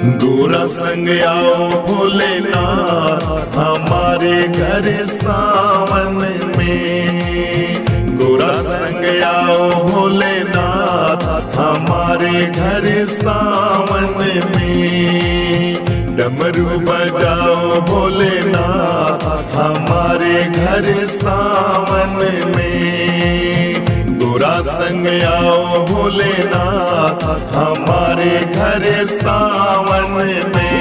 गोरा संग आओ भोलेनाथ हमारे घर सावन में। गोरा संग आओ भोलेनाथ हमारे घर सावन में। डमरू बजाओ भोलेनाथ हमारे घर सावन में। गोरा संग आओ भोलेनाथ हमारे घर सावन में।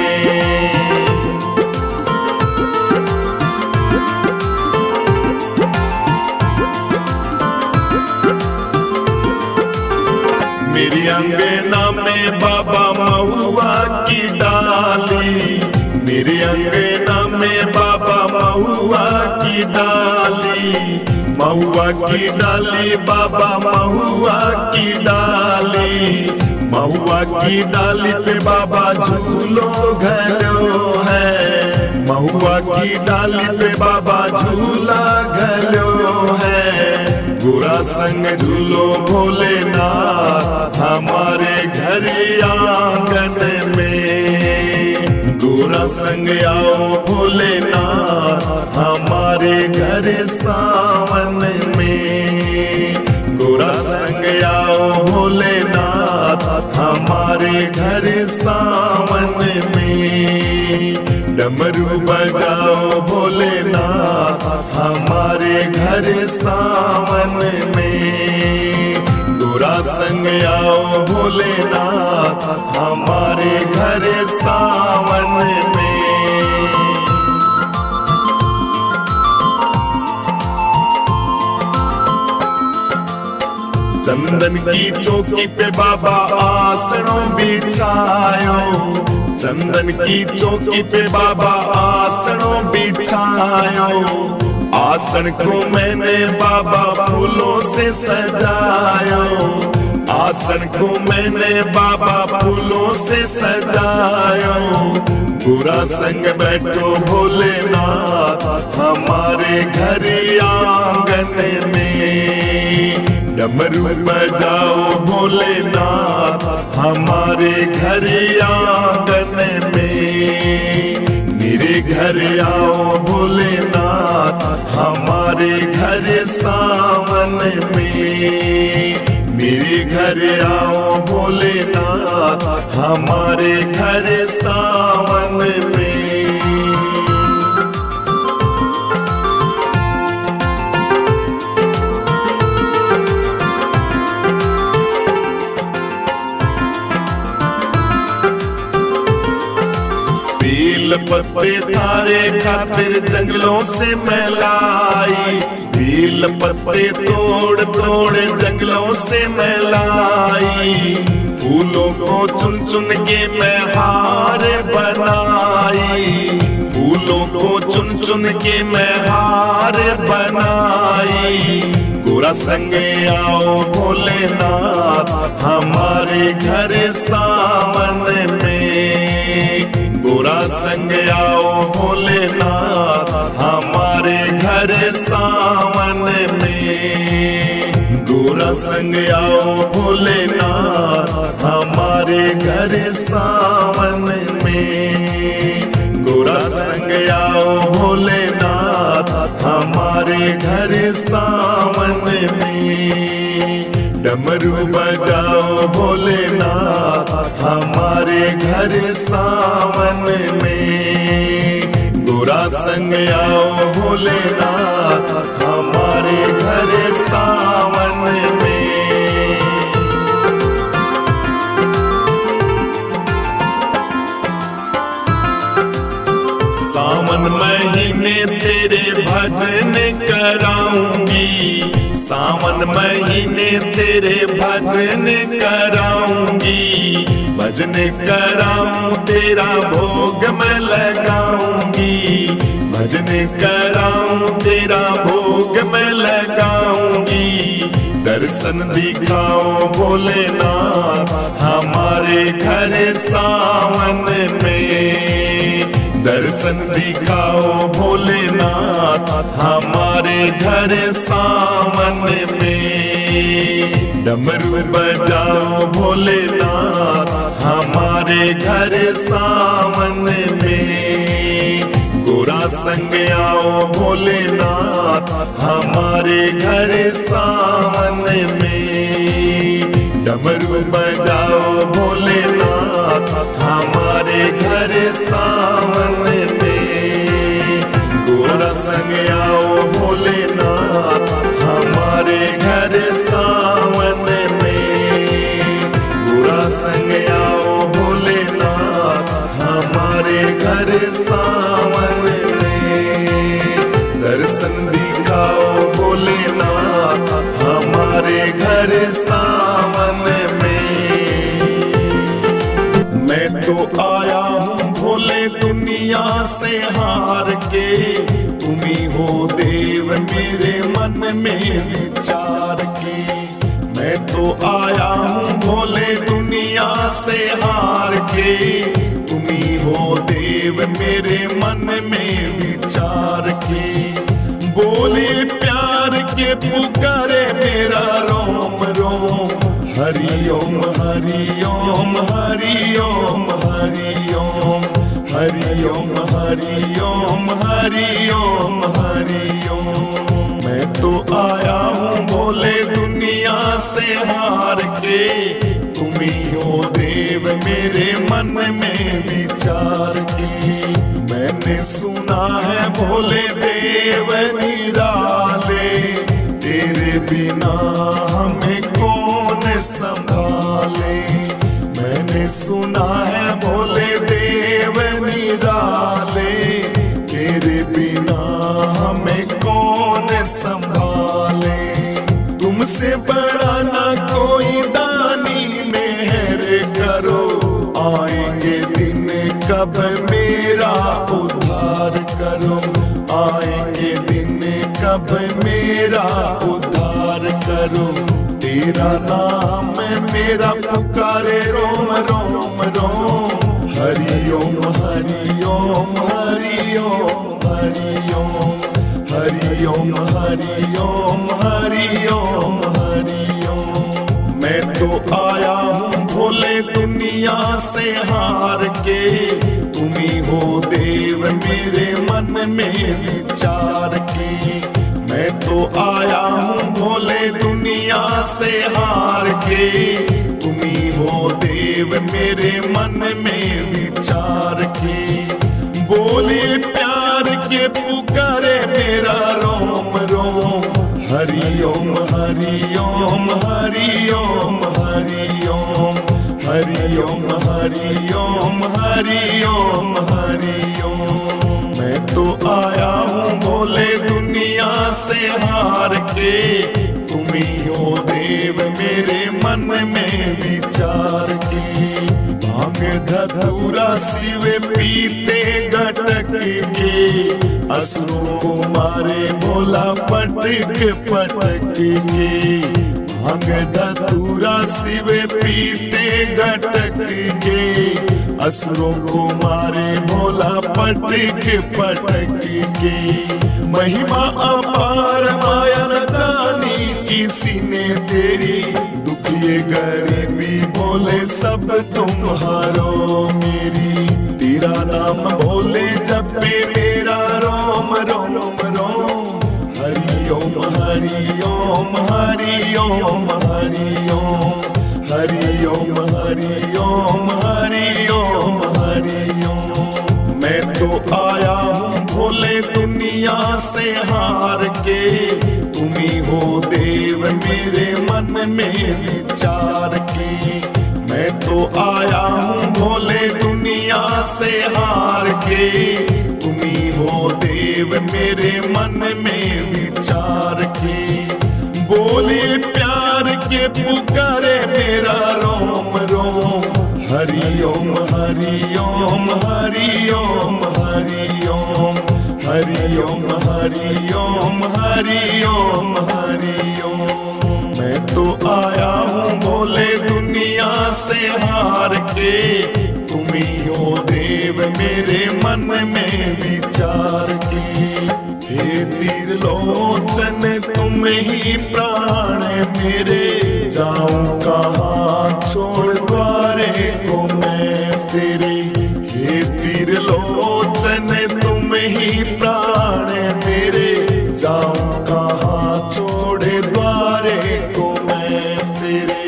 मेरी अंगना में बाबा महुआ की डाली। मेरी अंगना में बाबा महुआ की डाली। महुआ की डाली बाबा महुआ की डाली। महुआ की डाली पे बाबा झूलो घलो है। महुआ की डाली पे बाबा झूला घलो है। गोरा संग झूलो भोलेनाथ हमारे घर आंगन में। गोरा संग आओ भोलेनाथ हमारे घर सावन में। गोरा संग आओ भोलेनाथ हमारे घर सावन में। डमरू बजाओ भोलेनाथ हमारे घर सावन में। गोरा संग आओ भोलेनाथ हमारे घर सावन में। चंदन की चौकी पे बाबा आसनों बिछायो। चंदन की चौकी पे बाबा आसनों बिछायो। आसन को मैंने बाबा फूलों से सजायो। आसन को मैंने बाबा फूलों से सजायो। गोरा संग बैठो भोलेनाथ हमारे घर आंगन में। डमरू बजाओ भोलेनाथ हमारे घर आंगन में। मेरे घर आओ भोलेनाथ हमारे घर सावन में। मेरे घर आओ भोलेनाथ हमारे घर सावन में। बेल पत्ते तारे खातिर जंगलों से मैं लाई। बेल पत्ते तोड़ तोड़ जंगलों से मैं लाई। फूलों को चुन चुन के मैं हार बनाई। फूलों को चुन चुन के मैं हार बनाई। गोरा संग आओ भोलेनाथ हमारे घर सावन में। गोरा संग आओ भोलेनाथ हमारे घर सावन में। गोरा संग आओ भोलेनाथ हमारे घर सावन में। गोरा संग आओ भोलेनाथ हमारे घर सावन में। डमरू बजाओ भोलेनाथ हमारे घर सावन में। गोरा संग आओ भोलेनाथ हमारे घर सावन में। सावन महीने तेरे भजन कराऊंगी। सावन महीने तेरे भजन कराऊंगी। भजन कराऊं तेरा भोग मैं लगाऊंगी। भजन कराऊं तेरा भोग मैं लगाऊंगी। दर्शन दिखाओ भोलेनाथ हमारे घर सावन में। दर्शन दिखाओ भोलेनाथ हमारे घर सावन में। डमरू बजाओ भोलेनाथ हमारे घर सावन में। गोरा संग आओ भोलेनाथ हमारे घर सावन में। डमरू बजाओ भोलेनाथ हमारे घर सावन में। गोरा संग आओ भोलेनाथ हमारे घर सावन में। गोरा संग आओ भोलेनाथ हमारे घर सावन में। दर्शन दिखाओ भोलेनाथ हमारे घर सावन में। मैं तो आया हूँ भोले दुनिया से हार के, तुम ही हो देव मेरे मन में विचार के। मैं तो आया हूँ भोले दुनिया से हार के, तुम ही हो देव मेरे मन में विचार के। बोले प्यार के पुकारे मेरा रोम रोम, हरि ओम हरि ओम हरि ओम हरि ओम। हरि ओम हरि ओम हरि ओम हरि ओम। मैं तो आया हूँ भोले दुनिया से हार के, तुम ही हो देव मेरे मन में विचार की। मैंने सुना है भोले देव निराले, तेरे बिना हमें कौन संभाले। मैंने सुना है भोले देव निराले, तेरे बिना हमें कौन संभाले। तुमसे बड़ा ना कोई दानी मेहर करो, आएंगे दिन कब मेरा उद्धार करो। आएंगे दिन कब मेरा उद्धार करो। तेरा नाम मेरा पुकारे रोम रोम रोम। हरि ओम हरि ओम हरि ओम हरि ओम। हरि ओम हरि ओम हरि ओम हरि ओम। मैं तो आया हूँ भोले दुनिया से हार के, तुम ही हो देव मेरे मन में विचार के। मैं तो आया हूँ भोले दुनिया से हार के, तुम ही हो देव मेरे मन में विचार के। बोले प्यार के पुकारे मेरा रोम रोम, हरि ओम हरि ओम हरि ओम हरि ओम। हरि ओम हरि ओम हरि ओम हरि ओम। मैं तो आया हूँ भोले दुनिया से हार के, तुम ही हो देव मेरे मन में विचार की। भांग धतूरा शिव पीते गटक के, असुरों को मारे भोला पटक पटक के। भांग धतूरा शिव पीते गटक के, असुरों को मारे भोला पटक पटक के। महिमा अपार माया न जानी किसी ने तेरी, दुखिए गरीबी बोले सब तुम्हारो मेरी। तेरा नाम भोले जपे मेरा रोम रोम रोम। हरि ओम हरि ओम हरि ओम हरि ओम। हरि ओम हरि ओम हरि ओम हरि ओम। मैं तो आया हूँ भोले दुनिया से हार के, तुम ही हो देव मेरे मन में विचार के। मैं तो आया हूँ भोले दुनिया से हार के, तुम ही हो देव मेरे मन में विचार के। बोले प्यार के पुकारे मेरा रोम रोम, हरि ओम हरि ओम हरि ओम हरि ओम। हरि ओम हरि ओम हरि ओम हरि ओम। मैं तो आया हूँ भोले दुनिया से हार के, तुम ही हो देव मेरे मन में विचार की। हे तीर लोचन तुम ही प्राण मेरे, जाऊं कहाँ छोड़ द्वारे को मैं तेरे। हे तीर लोचन तुम ही प्राण मेरे, जाऊं कहाँ छोड़ द्वारे को मैं तेरे।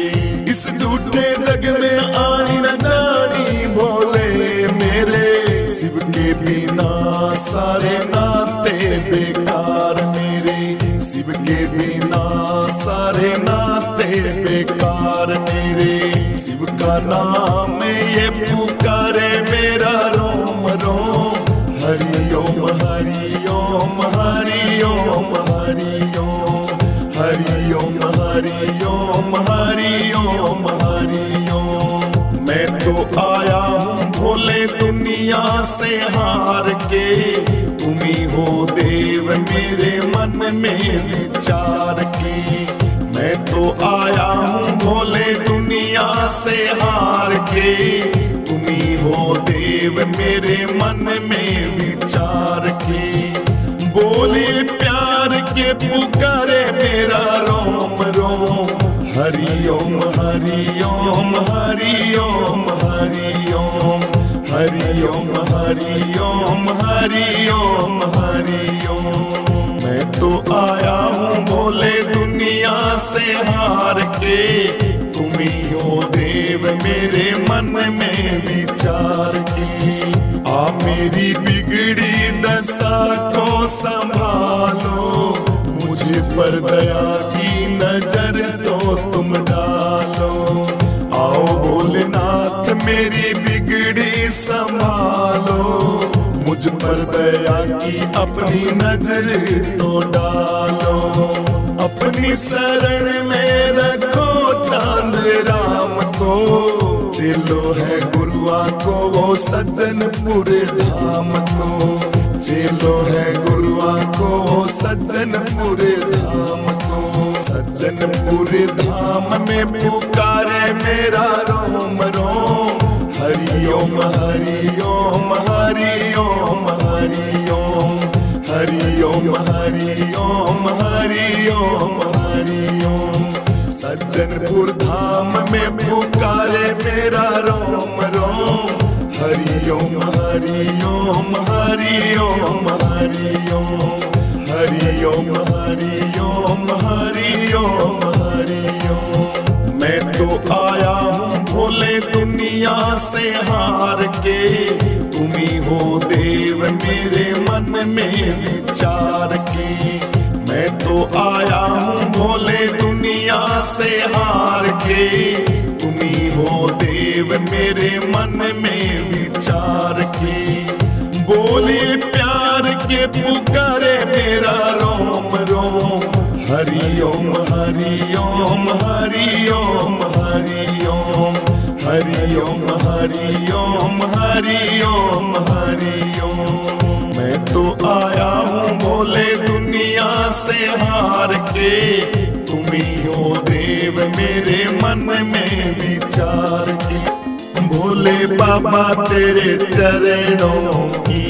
इस झूठे जग में आनी न जानी भोले मेरे, शिव के बिना सारे नाते बेकार मेरे, शिव के बिना सारे नाते बेकार मेरे। शिव का नाम ये पुकारे मेरा रोम रोम, हरि ओम हरि ओम हरि ओम हरि ओम, हरि ओम हरि ओम हरि ओम हरि ओम। मैं तो आया हूँ भोले दुनिया से हार के, तुम ही हो देव मेरे मन में विचार के। मैं तो आया हूँ भोले दुनिया से हार के, तुम ही हो देव मेरे मन में विचार के। बोले प्यार के पुकारे मेरा रोम रोम, हरि ओम हरि ओम हरि ओम हरि ओम, हरि ओम हरि ओम हरि ओम हरि ओम। मैं तो आया हूँ भोले दुनिया से हार के, तुम ही हो देव मेरे मन में विचार के। आ मेरी बिगड़ी दशा को संभालो, मुझे पर दया की नजर तो तुम डालो। आओ भोलेनाथ मेरी बिगड़ी संभालो, मुझ पर दया की अपनी नजर तो डालो। अपनी शरण में रखो चांद राम को, चेलो है गुरुआ को वो सज्जनपुर धाम को, चेलो है गुरुआ को वो सज्जनपुर धाम को। सज्जनपुर धाम में पुकारे मेरा रोम रोम, हरि ओम हरि ओम हरि ओम हरि ओम, हरि ओम हरि ओम हरि ओम हरि ओम। सज्जनपुर धाम में पुकारे मेरा रोम रोम, हरि ओम हरि ओम हरि ओम हरि ओम, हरि ओम हरि ओम हरि ओम हरि ओम। मैं तो आया हूँ भोले दुनिया से हार के, तुम ही हो देव मेरे मन में विचार के। मैं तो आया हूँ भोले दुनिया से हार के, तुम ही हो देव मेरे मन में विचार के। बोले प्यार के पुकारे मेरा रोम रोम, हरि ओम हरि ओम हरि ओम हरि ओम, हरि ओम हरि ओम हरि ओम हरि ओम। मैं तो आया हूँ भोले दुनिया से हार के, तुम ही हो देव मेरे मन में विचार के। भोले बाबा तेरे चरणों की,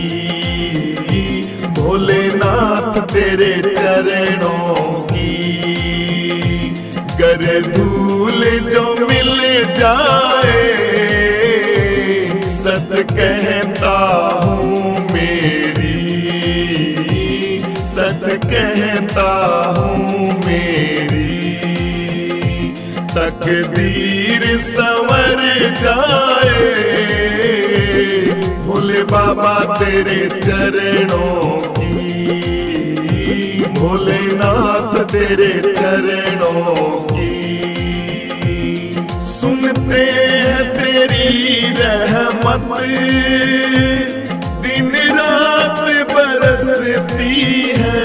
भोलेनाथ तेरे चरणों की, गर धूल जो मिल जाए, सच कहता हूँ मेरी, सच कहता हूँ मेरी, तकदीर संवर जाए। भोले बाबा तेरे चरणों की, भोलेनाथ तेरे चरणों की, सुनते हैं तेरी रहमत, दिन रात बरसती है।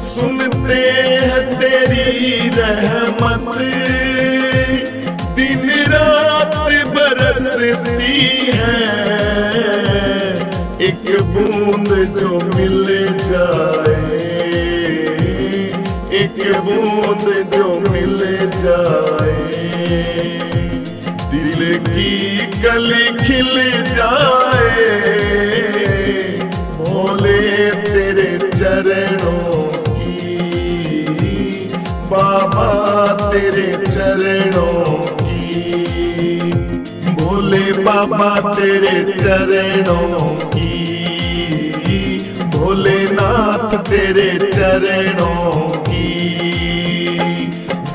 सुनते हैं तेरी रहमत, दिन रात बरसती है। एक बूंद जो मिल जाए, एक बूंद जो मिल जाए, दिल की कली खिल जाए। भोले तेरे चरणों की, बाबा तेरे चरणों की, भोले बाबा तेरे चरणों की, भोलेनाथ तेरे चरणों की।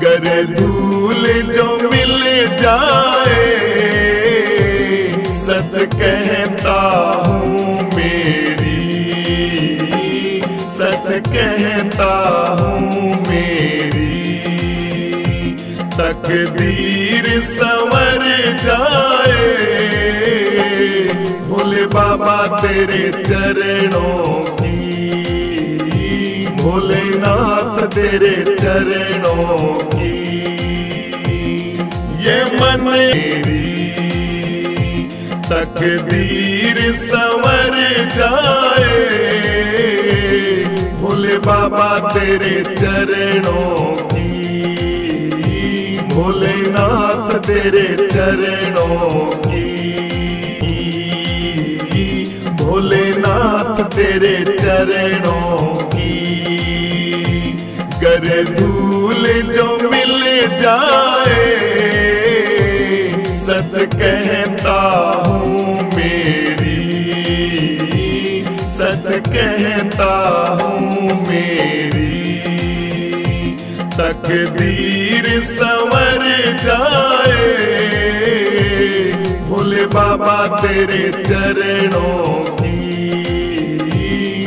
गर धूल जो मिल जाए, सच कहता हूँ मेरी, सच कहता हूँ मेरी। तकदीर संवर जाए, भोले बाबा तेरे चरणों की, भोलेनाथ तेरे चरणों की। ये मन मेरी तकदीर संवर जाए, भोले बाबा तेरे चरणों की, भोलेनाथ तेरे चरणों की, भोलेनाथ तेरे चरणों की। गर धूल जो मिल जाए, सच कहता हूँ मेरी, सच कहता हूँ मेरी। तकदीर संवर जाए, भोले बाबा तेरे चरणों की,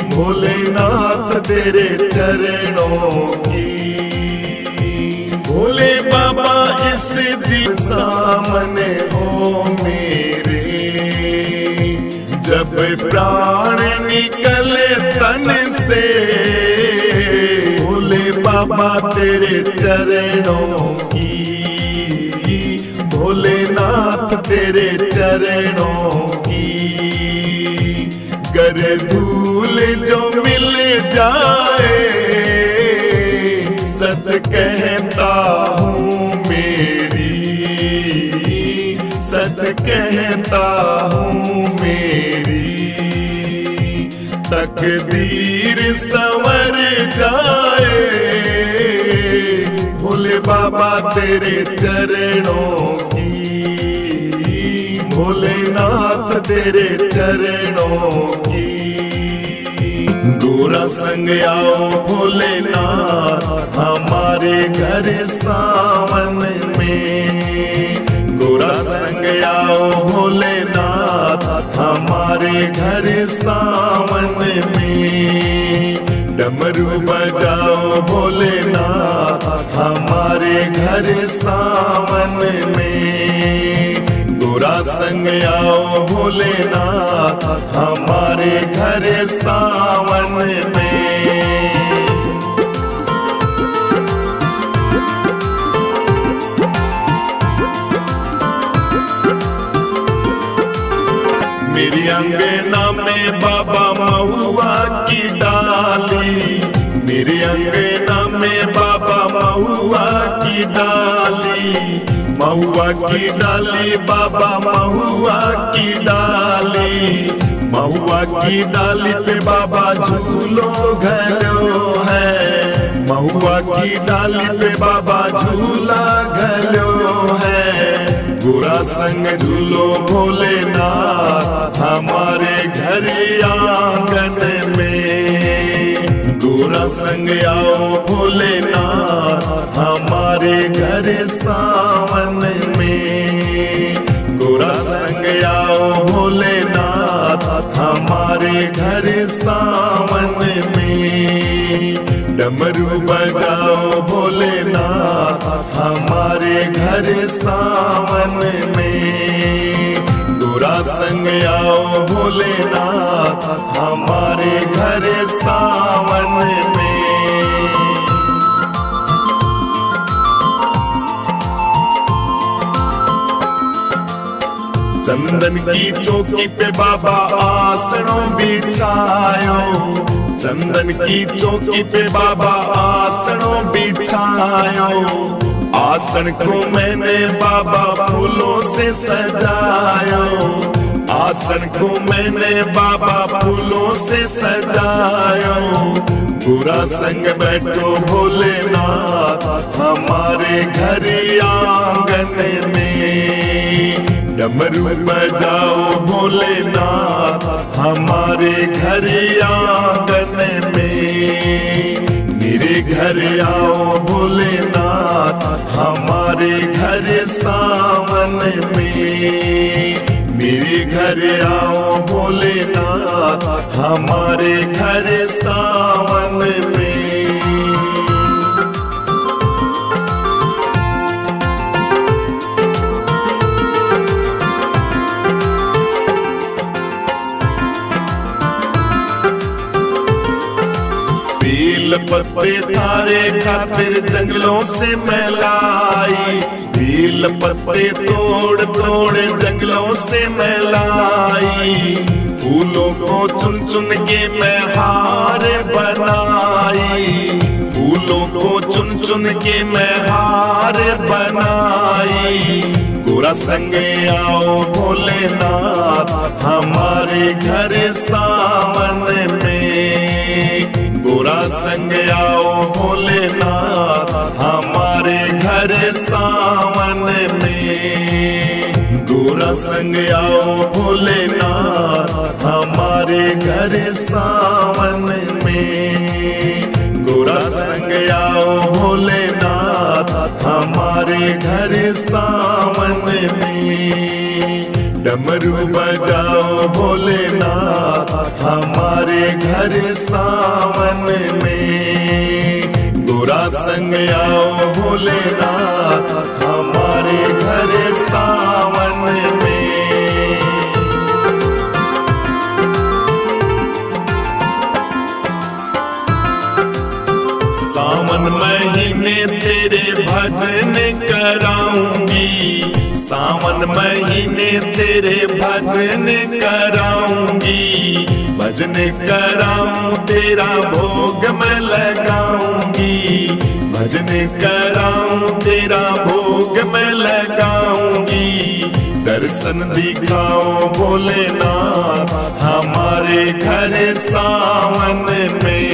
भोलेनाथ तेरे चरणों की। भोले बाबा इस जीव सामने हो मेरे, जब प्राण निकले तन से, भोले बाबा तेरे चरणों की, भोलेनाथ तेरे चरणों की। गर धूल जो मिल जाए, सच कहता हूँ मेरी, सच कहता हूँ मेरी। तकदीर संवर जाए, भोले बाबा तेरे चरणों की, भोलेनाथ तेरे चरणों की। गोरा संग आओ भोलेनाथ हमारे घर सावन में, गोरा संग आओ भोलेनाथ हमारे घर सावन में। डमरू बजाओ भोलेनाथ हमारे घर सावन में, गोरा संग आओ भोलेनाथ हमारे घर सावन में। मेरी अंगना में बाबा महुआ की डाली, मेरे अंगना में बाबा महुआ की डाली, महुआ की डाली बाबा महुआ की डाली। महुआ की डाली पे बाबा झूलो घलो है, महुआ की डाली पे बाबा झूला घलो है। गोरा संग झूलो भोलेनाथ हमारे घर आंगन में, गोरा संग आओ भोलेनाथ हमारे घर सावन में। गोरा संग आओ भोलेनाथ हमारे घर सावन में। डमरू बजाओ भोलेनाथ हमारे घर सावन में। गोरा संग आओ भोलेनाथ हमारे घर सावन में। चंदन की चौकी पे बाबा आसनों बिछायो, चंदन की चौकी पे बाबा आसनों बिछायो। आसन को मैंने बाबा फूलों से सजायो, आसन को मैंने बाबा फूलों से सजायो। गोरा संग बैठो भोलेनाथ हमारे घर आंगन में। डमरू बजाओ भोलेनाथ हमारे घर आंगन में। मेरे घर आओ भोलेनाथ हमारे घर सावन में। मेरे घर आओ भोलेनाथ हमारे घर सावन में। बेल पत्ते तारे खातिर जंगलों से मैं लाई। बेल पत्ते तोड़ तोड़ जंगलों से मैं लाई। फूलों को चुन चुन के मैं हार बनाई। फूलों को चुन चुन के मैं हार बनाई। गोरा संग आओ भोलेनाथ हमारे घर सावन में। गोरा संग आओ भोलेनाथ हमारे घर सावन में। गोरा संग आओ भोलेनाथ हमारे घर सावन में। गोरा संग आओ भोलेनाथ हमारे घर सावन में। डमरू बजाओ भोलेनाथ हमारे घर सावन में। गोरा संग आओ भोलेनाथ हमारे घर सावन में। सावन महीने तेरे भजन कराऊंगी। सावन महीने तेरे भजन कराऊंगी। भजन कराऊं तेरा भोग मैं लगाऊंगी। भजन कराऊं तेरा भोग मैं लगाऊंगी। दर्शन दिखाओ भोलेनाथ हमारे घर सावन में।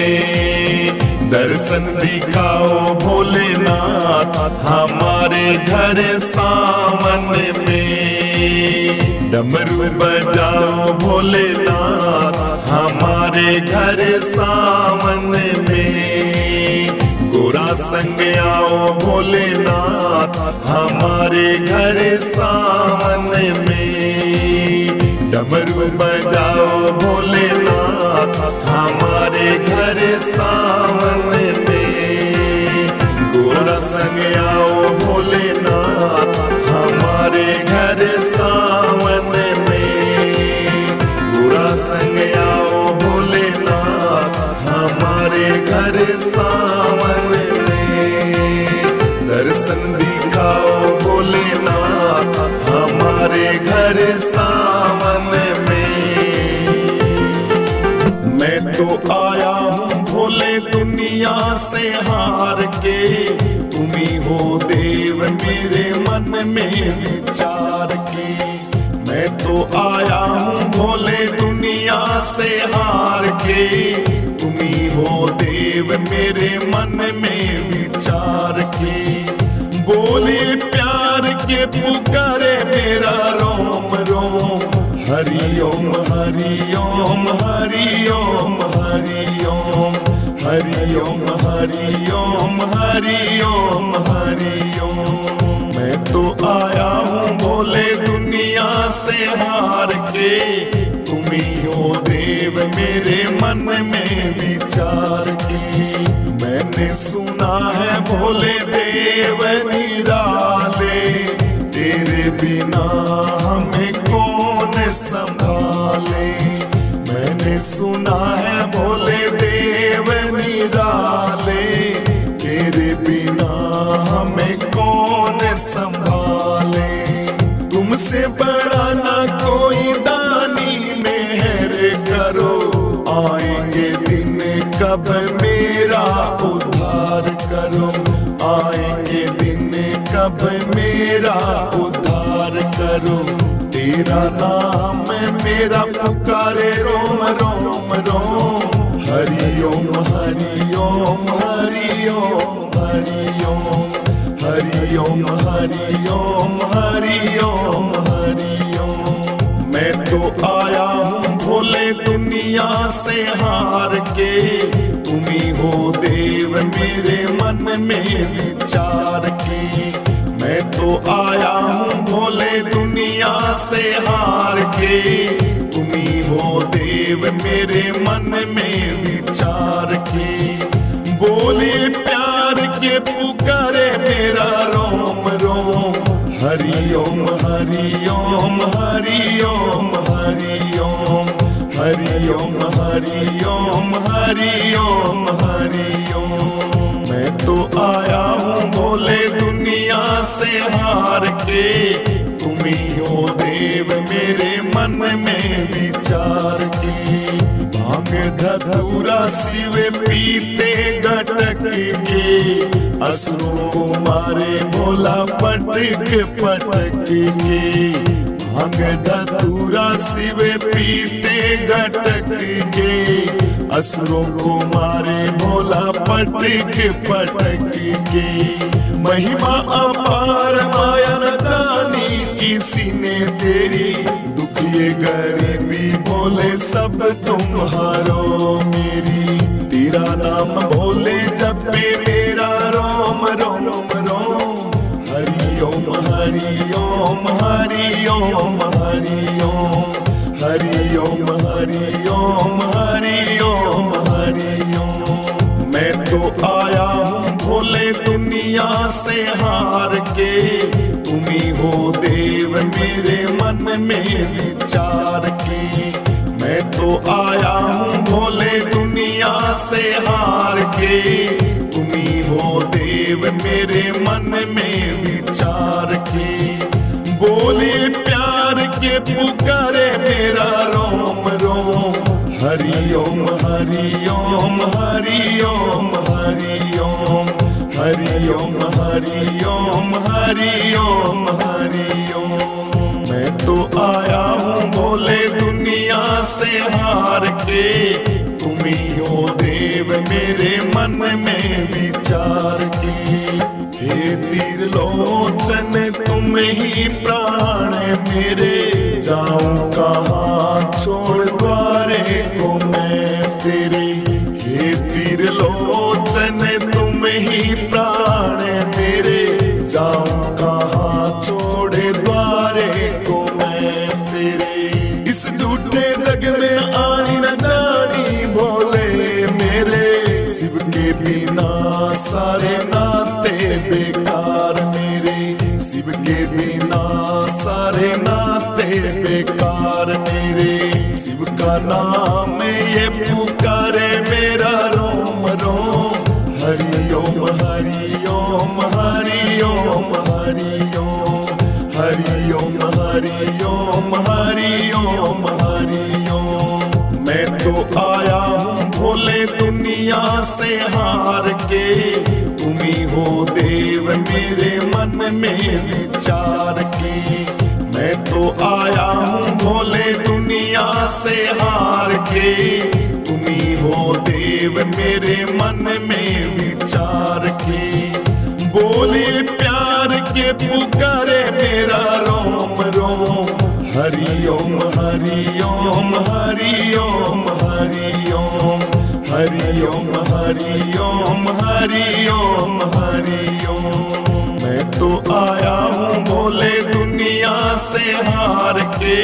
दर्शन दिखाओ भोलेनाथ हमारे घर सावन में। डमरू बजाओ भोलेनाथ हमारे घर सावन में। गोरा संग आओ भोलेनाथ हमारे घर सावन में। डमरू बजाओ भोलेनाथ हमारे घर सावन में। गोरा संग आओ भोलेनाथ हमारे घर सावन में। गोरा संग आओ भोलेनाथ हमारे घर सावन में। दर्शन दिखाओ भोलेनाथ हमारे घर सावन में। मैं तो आया हूँ भोले दुनिया से हार के। तुम ही हो देव मेरे मन में विचार के। मैं तो आया हूँ भोले दुनिया से हार के। तुम ही हो देव मेरे मन में विचार के। बोले प्यार के पुकारे मेरा रोम रोम। हरि ओम हरि ओम हरि ओम हरि ओम। हरि ओम हरि ओम हरि ओम हरि ओम। मैं तो आया हूँ भोले दुनिया से हार के। तुम ही हो देव मेरे मन में विचार के। मैंने सुना है भोले देव निराले। तेरे बिना हमें कौन संभाले। मैंने सुना है भोले देव निराले। तेरे बिना हमें कौन संभाले। तुमसे बड़ा ना कोई दानी मेहर करो। आएंगे दिन कब मेरा उद्धार करो। आएंगे दिन कब मेरा उद्धार करो। तेरा नाम मेरा पुकारे रोम रोम रोम। हरि ओम हरि हरि ओम, हरि ओम, हरि ओम, हरि ओम, हरि ओम। मैं तो आया हूँ भोले दुनिया से हार के, तुम ही हो देव मेरे मन में विचार के। मैं तो आया हूँ भोले दुनिया से हार के, तुम ही हो देव मेरे मन में विचार के। बोले प्यार के पुकारे मेरा रोम रोम, हरि ओम, हरि ओम, हरि ओम, हरि ओम, हरि ओम, हरि ओम, हरि ओम, हरि ओम। मैं तो आया हूँ भोले दुनिया से हार के, तुम ही हो देव मेरे मन में विचार की। भांग धतूरा शिव पीते गटक के, असुरों को मारे भोला पटक पटक के। भांग धतूरा शिव पीते गटक के, असुरों को मारे भोला पटक पटक के। महिमा अपार माया न जानी किसी ने तेरी, दुखिए गरीबी बोले सब तुम्हारो मेरी। तेरा नाम भोले जपे मेरा रोम रोम रोम, हरि ओम, हरि ओम, हरि ओम, हरि ओम, हरि ओम, हरि ओम, हरि ओम, हरि ओम। मैं तो आया हूँ भोले दुनिया से हार के, तुम ही हो देव मेरे मन में विचार के। मैं तो आया हूँ भोले दुनिया से हार के, तुम ही हो देव मेरे मन में विचार के। बोले प्यार के पुकारे मेरा रोम रोम, हरि ओम, हरि ओम, हरि ओम, हरि ओम, हरि ओम, हरि ओम, हरि ओम, हरि ओम। मैं तो आया हूँ भोले दुनिया से हार के, तुम ही हो देव मेरे मन में विचार की। हे त्रिलोचन तुम ही प्राण मेरे, जाऊं कहाँ छोड़ द्वारे को मैं तेरे। हे त्रिलोचन तुम ही प्राण मेरे, जाऊं कहाँ छोड़ द्वारे को मैं तेरे। इस झूठे जग में आनी न जानी भोले मेरे, शिव के बिना सारे नाते बेकार मेरे। शिव के बिना सारे नाते बेकार मेरे। शिव का नाम ये पुकारे मेरा रोम रोम, हरि ओम, हरि ओम, हरि ओम, हरि ओम, हरि ओम, हरि ओम, हरि ओम, हरि ओम। मैं तो आया हूँ भोले दुनिया से हार के, तुम ही हो देव मेरे मन में विचार के। मैं तो आया हूँ भोले दुनिया से हार के, तुम ही हो देव मेरे मन में विचार के। बोले प्यार के पुकारे मेरा रोम रोम, हरि ओम, हरि ओम, हरि ओम, हरि ओम, हरि ओम, हरि ओम, हरि ओम, हरि ओम। मैं तो आया हूँ भोले दुनिया से हार के,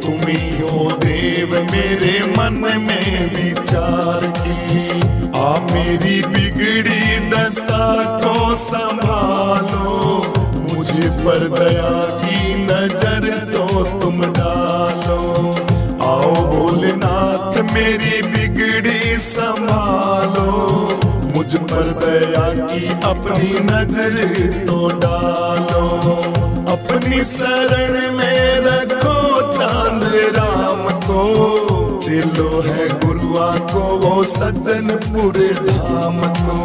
तुम ही हो देव मेरे मन में विचार की। आ मेरी बिगड़ी दशा को संभालो, मुझे पर दया की नजर तो तुम डालो। आओ भोलेनाथ मेरी बिगड़ी संभालो, मुझ पर दया की अपनी नजर तो डालो। अपनी शरण में रखो चांद राम को, चेलो है गुरुआ को वो सज्जनपुर धाम को।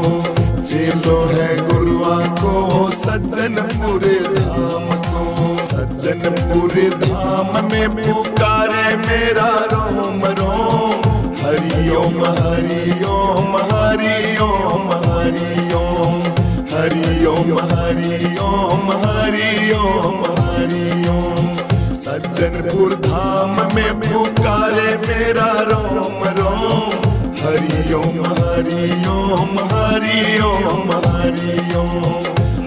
चेलो है गुरुआ को वो सज्जनपुर धाम को। सज्जनपुर धाम में पुकारे मेरा रोम रोम, हरि ओम, हरि ओम, हरि ओम, हरि ओम, हरि ओम हरि ओम हरि ओम हरि ओम। सज्जनपुर धाम में पुकारे मेरा रोम रोम। हरि ओम हरि ओम हरि ओम हरि ओम।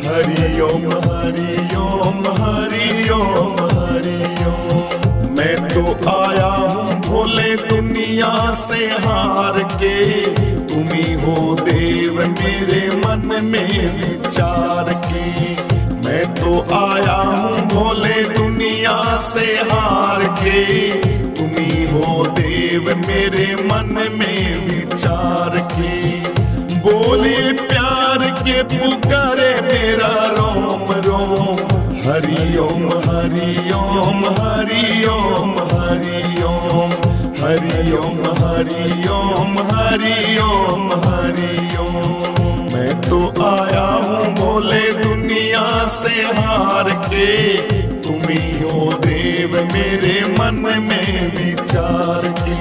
हरि ओम हरि ओम हरि ओम हरि ओम। मैं तो आया हूँ भोले दुनिया से हार के, तुम ही हो देव मेरे मन में विचार के। मैं तो आया हूँ भोले दुनिया से हार के, तुम ही हो देव मेरे मन में विचार के। बोले प्यार के पुकारे मेरा रोम रोम। हरि ओम हरि ओम हरि ओम हरि ओम। हरि ओम हरि ओम हरि ओम हरि ओम। मैं तो आया हूँ भोले दुनिया से हार के, तुम ही हो देव मेरे मन में विचार